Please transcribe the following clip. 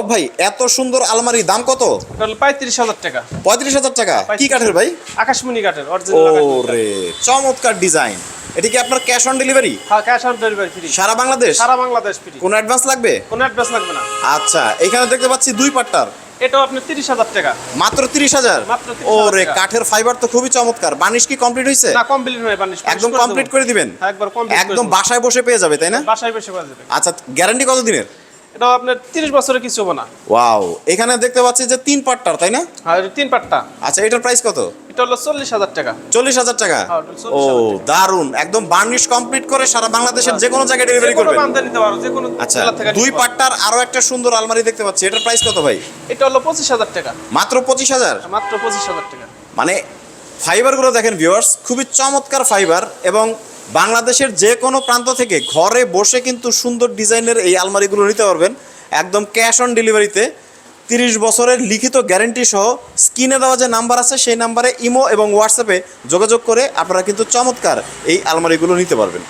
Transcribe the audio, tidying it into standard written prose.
ওয়াহাব ভাই, এত সুন্দর আলমারি, দাম কত? এটা হলো 35,000 টাকা। 35,000 টাকা। কি কাঠের ভাই? আকাশমণি কাঠের অরিজিনাল। ওরে চমৎকার ডিজাইন। এটা কি আপনার ক্যাশ অন ডেলিভারি? হ্যাঁ, ক্যাশ অন ডেলিভারি ফ্রি। সারা বাংলাদেশ? সারা বাংলাদেশ ফ্রি। কোনো অ্যাডভান্স লাগবে? কোনো অ্যাডভান্স লাগবে না। আচ্ছা, এখানে দেখতে পাচ্ছি দুই পাট্টার, এটাও আপনার 30,000 টাকা। মাত্র 30,000? মাত্র 30,000 ওরে টাকা। কাঠের ফাইবার তো খুবই চমৎকার। বানিশ কি কমপ্লিট হয়েছে? না, কমপ্লিট নয়, বানিশ একদম কমপ্লিট করে দিবেন? হ্যাঁ, একবার কমপ্লিট একদম বাসায় বসে পেয়ে যাবে, তাই না? বাসায় বসে পাওয়া যাবে। আচ্ছা, গ্যারান্টি কত দিনের? এটাও আপনার 30 বছরের কিছু হবে না। ওয়াও, এখানে দেখতে পাচ্ছি যে তিন পাট্টার, তাই না? আর 3 পাট্টা। আচ্ছা, এটার প্রাইস কত? এটা হলো 40,000 টাকা। 40,000 টাকা? হ্যাঁ, ও 40,000 টাকা। দারুন, একদম বার্নিশ কমপ্লিট করে সারা বাংলাদেশের যে কোনো জায়গায় ডেলিভারি যে কোনো করবেন? বান্দা নিতে পারো, যে কোনো আচ্ছা, জেলা থেকে দুই নিতে পারো। পাট্টার আরো একটা সুন্দর আলমারি দেখতে পাচ্ছি, এটার প্রাইস কত ভাই? এটা হলো 25,000 টাকা। মাত্র 25,000? মাত্র 25,000 টাকা। মানে ফাইবারগুলো দেখেন ভিউয়ার্স, খুবই চমৎকার ফাইবার, এবং বাংলাদেশের যে কোনো প্রান্ত থেকে ঘরে বসে কিন্তু সুন্দর ডিজাইনের এই আলমারিগুলো নিতে পারবেন একদম ক্যাশ অন ডেলিভারিতে। 30 বছরের লিখিত গ্যারান্টি সহ স্ক্রিনে দেওয়া যে নাম্বার আছে সেই নাম্বারে ইমো এবং হোয়াটসঅ্যাপে যোগাযোগ করে আপনারা কিন্তু চমৎকার এই আলমারিগুলো নিতে পারবেন।